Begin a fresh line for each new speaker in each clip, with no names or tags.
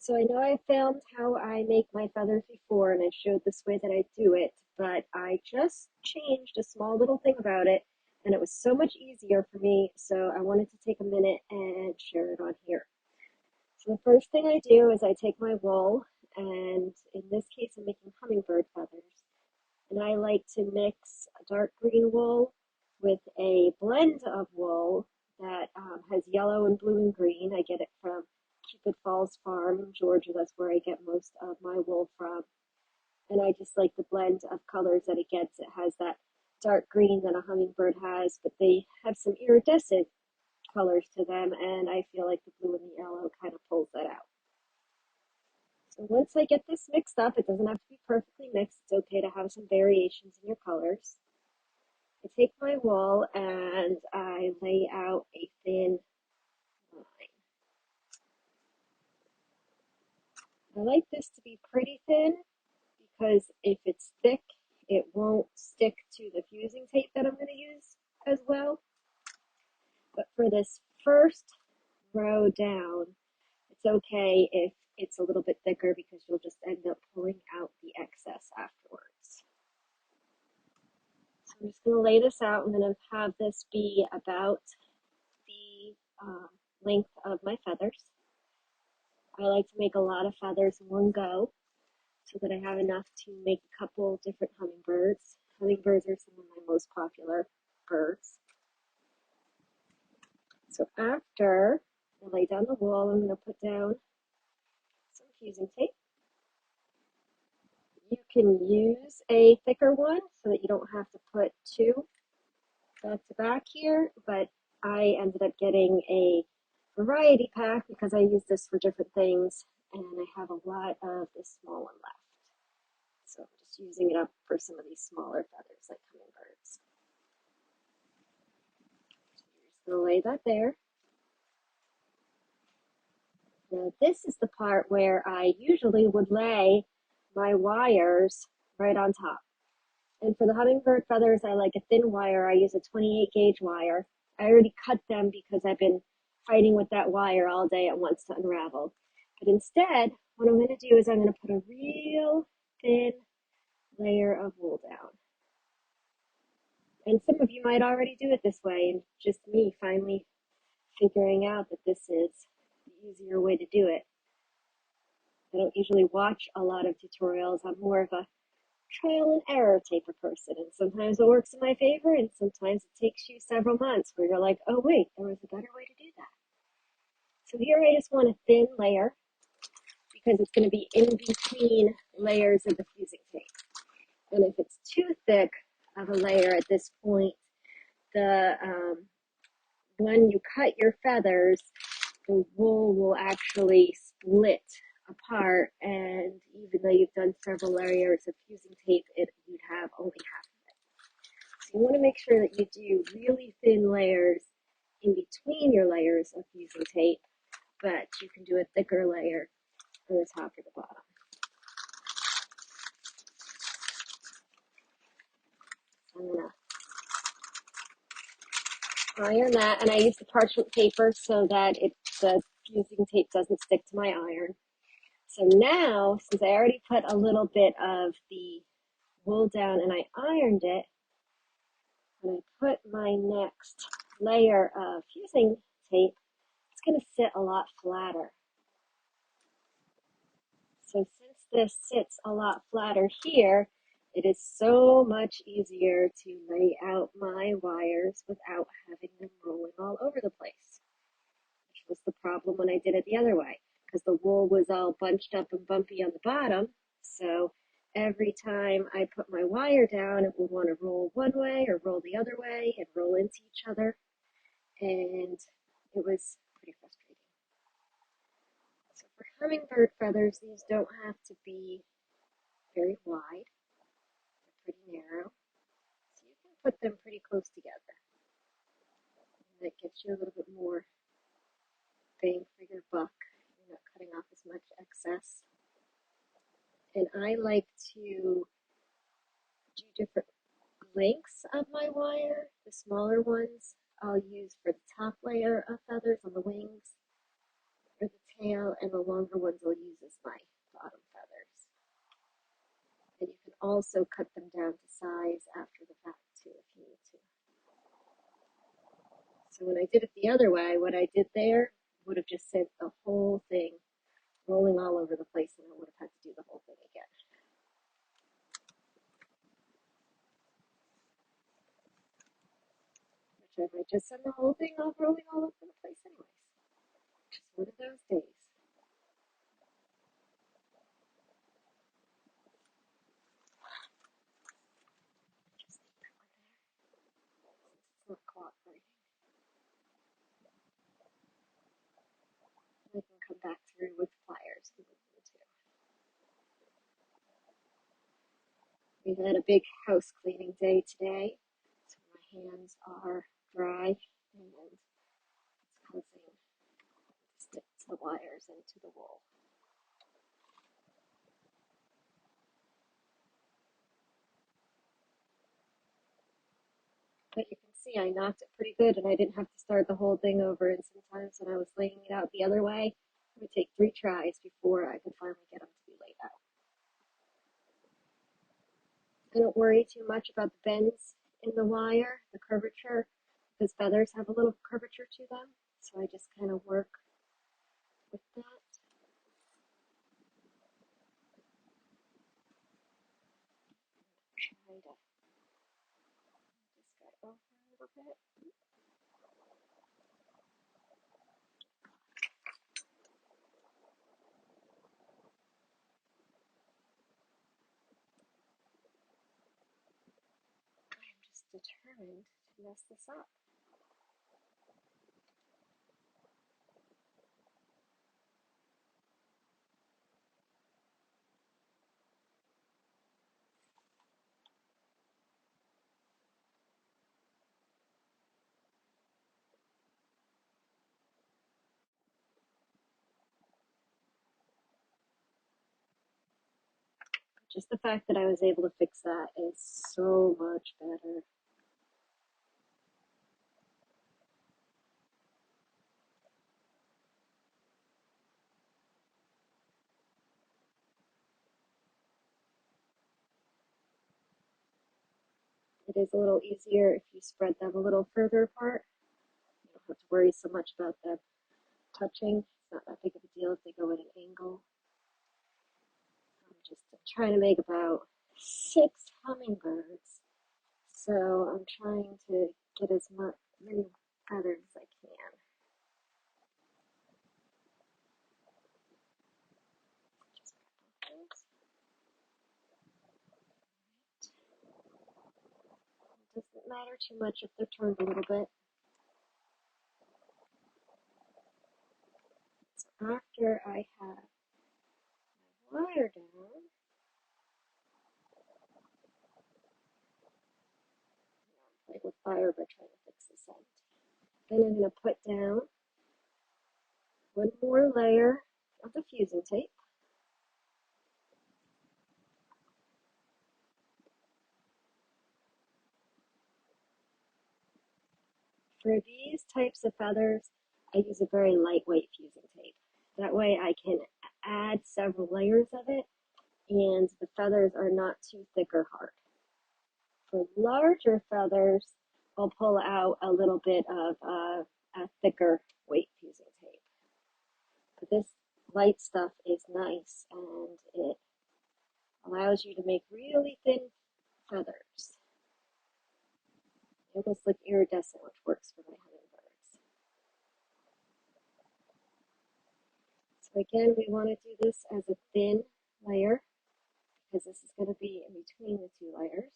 So I know I filmed how I make my feathers before and I showed this way that I do it, but I just changed a small little thing about it and it was so much easier for me. So I wanted to take a minute and share it on here. So the first thing I do is I take my wool, and in this case I'm making hummingbird feathers. And I like to mix a dark green wool with a blend of wool that has yellow and blue and green. I get it from Cupid Falls Farm in Georgia. That's where I get most of my wool from. And I just like the blend of colors that it gets. It has that dark green that a hummingbird has, but they have some iridescent colors to them, and I feel like the blue and the yellow kind of pulls that out. So once I get this mixed up, it doesn't have to be perfectly mixed. It's okay to have some variations in your colors. I take my wool and I lay out a thin line. I like this to be pretty thin because if it's thick, it won't stick to the fusing tape that I'm going to use as well. But for this first row down, it's okay if it's a little bit thicker because you'll just end up pulling out the excess afterwards. So I'm just going to lay this out. I'm going to have this be about the length of my feathers. I like to make a lot of feathers in one go so that I have enough to make a couple different hummingbirds. Hummingbirds are some of my most popular birds. So after I lay down the wool, I'm going to put down some fusing tape. You can use a thicker one so that you don't have to put two back to back here, but I ended up getting a variety pack because I use this for different things, and I have a lot of this small one left. So I'm just using it up for some of these smaller feathers like hummingbirds. So you're just going to lay that there. Now this is the part where I usually would lay my wires right on top. And for the hummingbird feathers, I like a thin wire. I use a 28 gauge wire. I already cut them because I've been fighting with that wire all day at once to unravel. But instead, what I'm going to do is I'm going to put a real thin layer of wool down. And some of you might already do it this way, and just me finally figuring out that this is the easier way to do it. I don't usually watch a lot of tutorials. I'm more of a trial and error type of person, and sometimes it works in my favor and sometimes it takes you several months where you're like, oh wait, there was a better way to do that. So here I just want a thin layer because it's going to be in between layers of the fusing tape, and if it's too thick of a layer at this point, the when you cut your feathers, the wool will actually split apart, and even though you've done several layers of fusing tape, you'd have only half of it. So you want to make sure that you do really thin layers in between your layers of fusing tape, but you can do a thicker layer on the top or the bottom. I'm going to iron that, and I use the parchment paper so that the fusing tape doesn't stick to my iron. So now, since I already put a little bit of the wool down and I ironed it, when I put my next layer of fusing tape, it's going to sit a lot flatter. So since this sits a lot flatter here, it is so much easier to lay out my wires without having them rolling all over the place, which was the problem when I did it the other way, because the wool was all bunched up and bumpy on the bottom. So every time I put my wire down, it would want to roll one way or roll the other way and roll into each other. And it was pretty frustrating. So for hummingbird feathers, these don't have to be very wide. They're pretty narrow. So you can put them pretty close together. And that gets you a little bit more bang for your buck. You're not cutting off as much excess. And I like to do different lengths of my wire. The smaller ones I'll use for the top layer of feathers on the wings. for the tail, and the longer ones I'll use as my bottom feathers. And you can also cut them down to size after the fact too if you need to. So when I did it the other way, what I did there would have just sent the whole thing rolling all over the place, and I would have had to do the whole thing again. Which I might just send the whole thing off rolling all over the place anyways. Just one of those days. Just leave that one there since it's not cooperating. I can come back through with pliers and move them too. We've had a big house cleaning day today, so my hands are dry and it's causing stick the wires into the wool. But you can see I knocked it pretty good and I didn't have to start the whole thing over. And sometimes when I was laying it out the other way, it would take 3 tries before I could finally get them to be laid out. I don't worry too much about the bends in the wire, the curvature, because feathers have a little curvature to them. So I just kind of work with that. Try to just go over a little bit. I'm just determined to mess this up. Just the fact that I was able to fix that is so much better. It is a little easier if you spread them a little further apart. You don't have to worry so much about them touching. It's not that big of a deal if they go at an angle. I'm just trying to make about 6 hummingbirds. So I'm trying to get as many feathers as I can. Just it doesn't matter too much if they're turned a little bit. So after I have my wire down, play with fire by trying to fix this end. Then I'm going to put down one more layer of the fusing tape. For these types of feathers, I use a very lightweight fusing tape. That way I can add several layers of it and the feathers are not too thick or hard. For larger feathers, I'll pull out a little bit of a thicker weight fusing tape. But this light stuff is nice and it allows you to make really thin feathers. They almost look iridescent, which works for my hummingbirds. So again, we want to do this as a thin layer because this is going to be in between the 2 layers.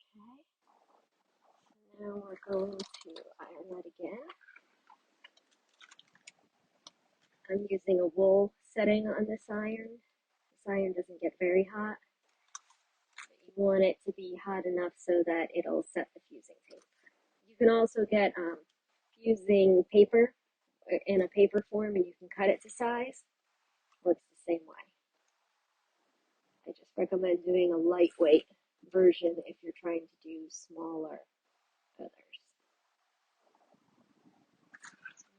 Okay, so now we're going to iron that again. I'm using a wool setting on this iron. This iron doesn't get very hot, but you want it to be hot enough so that it'll set the fusing tape. You can also get fusing paper in a paper form and you can cut it to size. Works the same way. I just recommend doing a lightweight version if you're trying to do smaller feathers.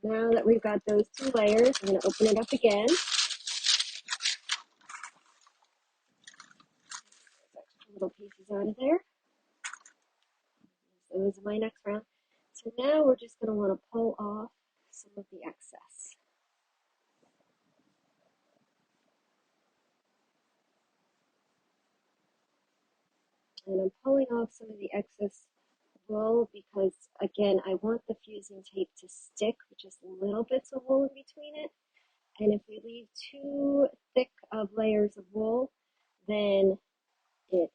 Now that we've got those two layers, I'm going to open it up again. Little pieces out of there. Those are my next round. So now we're just going to want to pull off some of the excess. And I'm pulling off some of the excess wool because, again, I want the fusing tape to stick with just little bits of wool in between it. And if we leave too thick of layers of wool, then it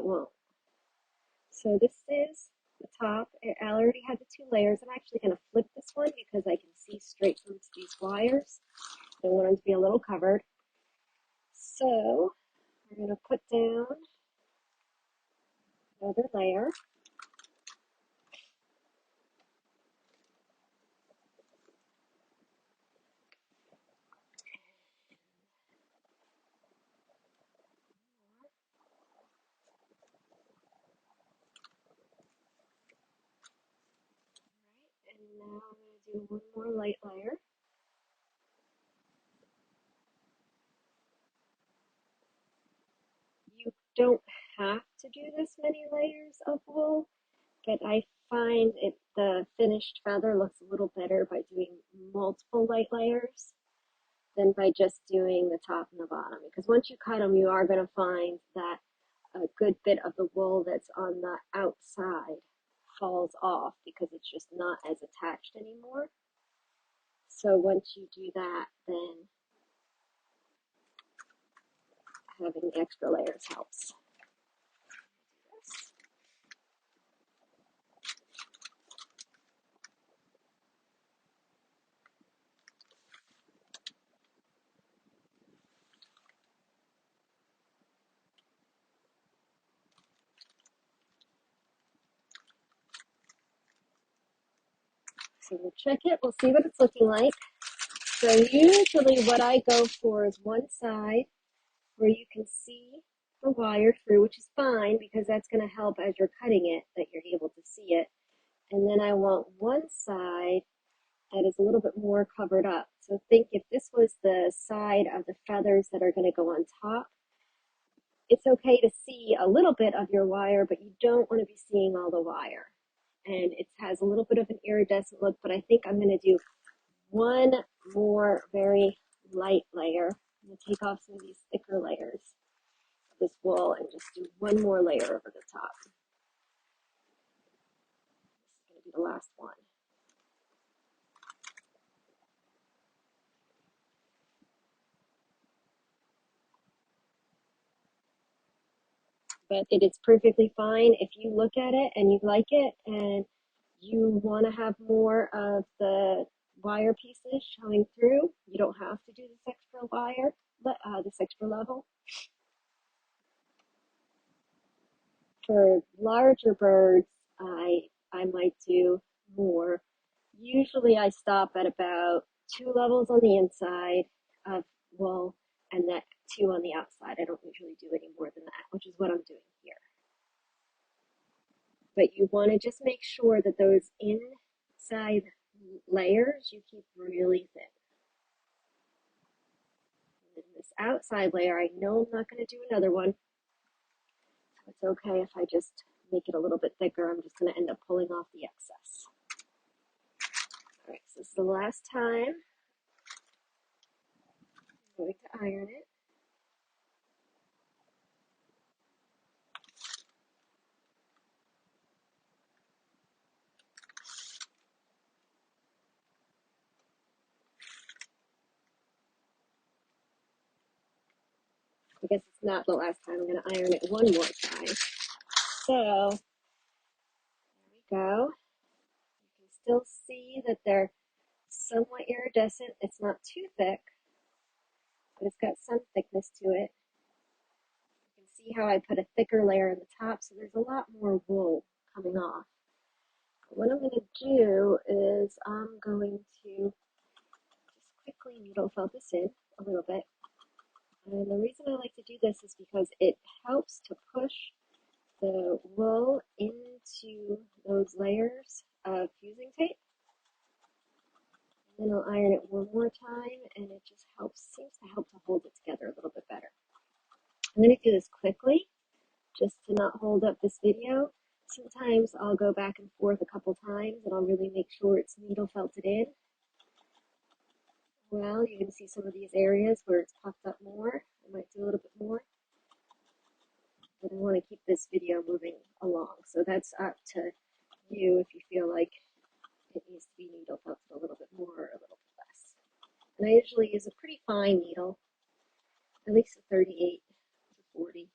won't. So this is the top. I already had the two layers. I'm actually going to flip this one because I can see straight through these wires. I want them to be a little covered. So we're going to put down another layer. And now I'm going to do one more light layer. You don't have to do this many layers of wool, but I find the finished feather looks a little better by doing multiple light layers than by just doing the top and the bottom. Because once you cut them, you are going to find that a good bit of the wool that's on the outside falls off because it's just not as attached anymore. So once you do that, then having extra layers helps. So we'll check it, we'll see what it's looking like. So usually what I go for is one side where you can see the wire through, which is fine because that's going to help as you're cutting it that you're able to see it. And then I want one side that is a little bit more covered up. So think if this was the side of the feathers that are going to go on top, it's okay to see a little bit of your wire, but you don't want to be seeing all the wire. And it has a little bit of an iridescent look, but I think I'm going to do one more very light layer. I'm going to take off some of these thicker layers of this wool and just do one more layer over the top. This is going to be the last one. But it is perfectly fine if you look at it and you like it and you want to have more of the wire pieces showing through. You don't have to do this extra wire, this extra level. For larger birds, I might do more. Usually I stop at about 2 levels on the inside of wool and that 2 on the outside. I don't usually do any more than that, which is what I'm doing here. But you want to just make sure that those inside layers you keep really thin. And then this outside layer, I know I'm not going to do another one. So it's okay if I just make it a little bit thicker. I'm just going to end up pulling off the excess. All right, so this is the last time I'm going to iron it. I guess it's not the last time. I'm going to iron it one more time. So there we go. You can still see that they're somewhat iridescent. It's not too thick, but it's got some thickness to it. You can see how I put a thicker layer in the top, so there's a lot more wool coming off. What I'm going to do is I'm going to quickly needle felt this in a little bit. And the reason I like to do this is because it helps to push the wool into those layers of fusing tape. And then I'll iron it one more time, and it just seems to help to hold it together a little bit better. I'm going to do this quickly, just to not hold up this video. Sometimes I'll go back and forth a couple times, and I'll really make sure it's needle felted in. Well, you can see some of these areas where it's puffed up more. I might do a little bit more. But I want to keep this video moving along. So that's up to you if you feel like it needs to be needle felted a little bit more or a little bit less. And I usually use a pretty fine needle, at least a 38 to 40.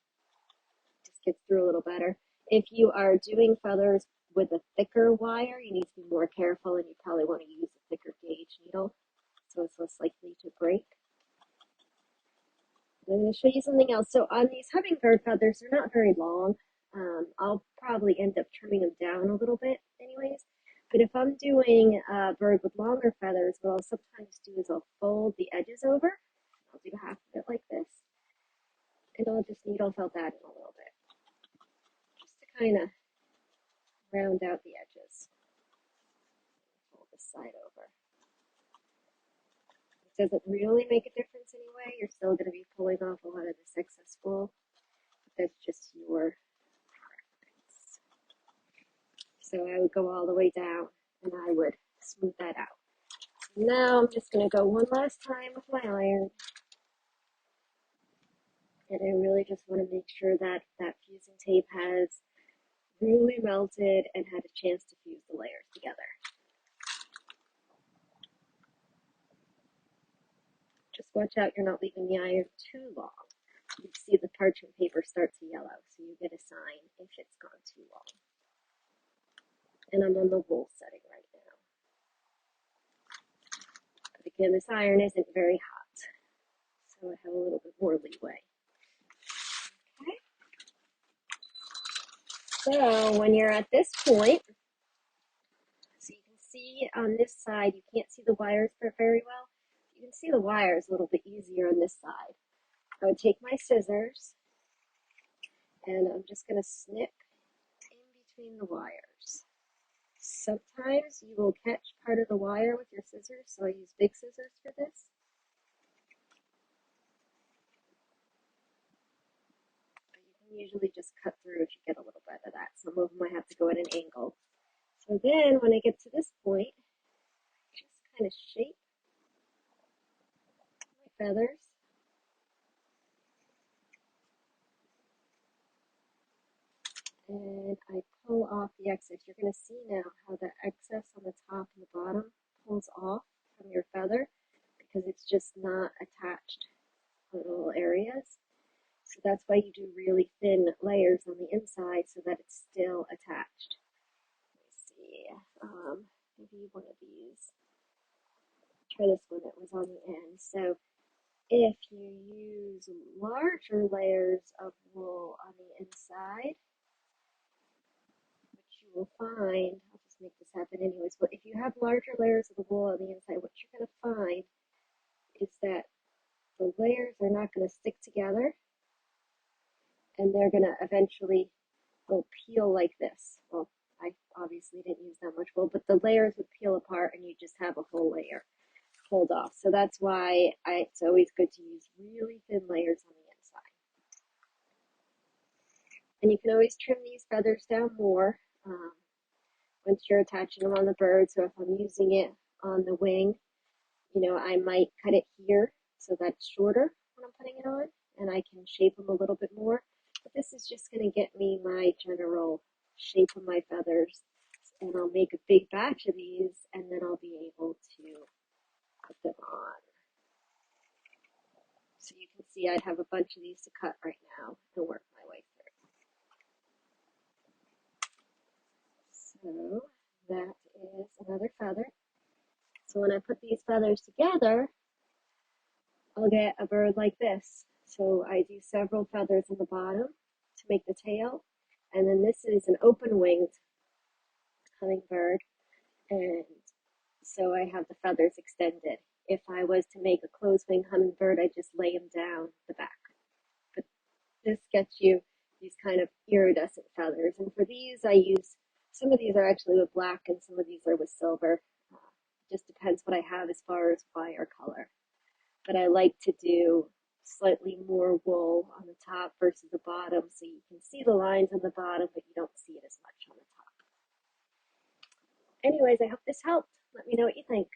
Just gets through a little better. If you are doing feathers with a thicker wire, you need to be more careful, and you probably want to use a thicker gauge needle so it's less likely to break. I'm going to show you something else. So on these hummingbird feathers, they're not very long. I'll probably end up trimming them down a little bit anyways. But if I'm doing a bird with longer feathers, what I'll sometimes do is I'll fold the edges over. I'll do half of it like this. And I'll just needle felt that in a little bit. Just to kind of round out the edges. Fold this side over. It doesn't really make a difference anyway. You're still going to be pulling off a lot of this excess wool. But that's just your preference. So I would go all the way down and I would smooth that out. Now I'm just going to go one last time with my iron. And I really just want to make sure that that fusing tape has really melted and had a chance to fuse the layers together. Just watch out you're not leaving the iron too long. You see the parchment paper start to yellow, so you get a sign if it's gone too long. And I'm on the wool setting right now. But again, this iron isn't very hot, so I have a little bit more leeway. Okay. So when you're at this point, so you can see on this side, you can't see the wires very well. You can see the wires a little bit easier on this side. I would take my scissors and I'm just going to snip in between the wires. Sometimes you will catch part of the wire with your scissors, so I use big scissors for this. But you can usually just cut through if you get a little bit of that. Some of them I have to go at an angle. So then when I get to this point, just kind of shape my feathers. And I pull off the excess. You're going to see now how the excess on the top and the bottom pulls off from your feather because it's just not attached to little areas. So that's why you do really thin layers on the inside so that it's still attached. Let me see, maybe one of these. Try this one that was on the end. So if you use larger layers of wool on the inside, you will find, I'll just make this happen anyways, but if you have larger layers of the wool on the inside, what you're going to find is that the layers are not going to stick together and they're going to eventually will peel like this. Well, I obviously didn't use that much wool, but the layers would peel apart and you just have a whole layer pulled off. So that's why it's always good to use really thin layers on the inside. And you can always trim these feathers down more once you're attaching them on the bird. So if I'm using it on the wing, you know, I might cut it here so that's shorter when I'm putting it on, and I can shape them a little bit more. But this is just going to get me my general shape of my feathers, and I'll make a big batch of these, and then I'll be able to put them on. So you can see I'd have a bunch of these to cut right now and work my way through. So that is another feather. So when I put these feathers together, I'll get a bird like this. So I do several feathers on the bottom to make the tail. And then this is an open-winged hummingbird. And so I have the feathers extended If I was to make a closed wing hummingbird, I just lay him down the back. But this gets you these kind of iridescent feathers. And for these, I use, some of these are actually with black and some of these are with silver. Just depends what I have as far as wire color. But I like to do slightly more wool on the top versus the bottom so you can see the lines on the bottom, but you don't see it as much on the top. Anyways, I hope this helped. Let me know what you think.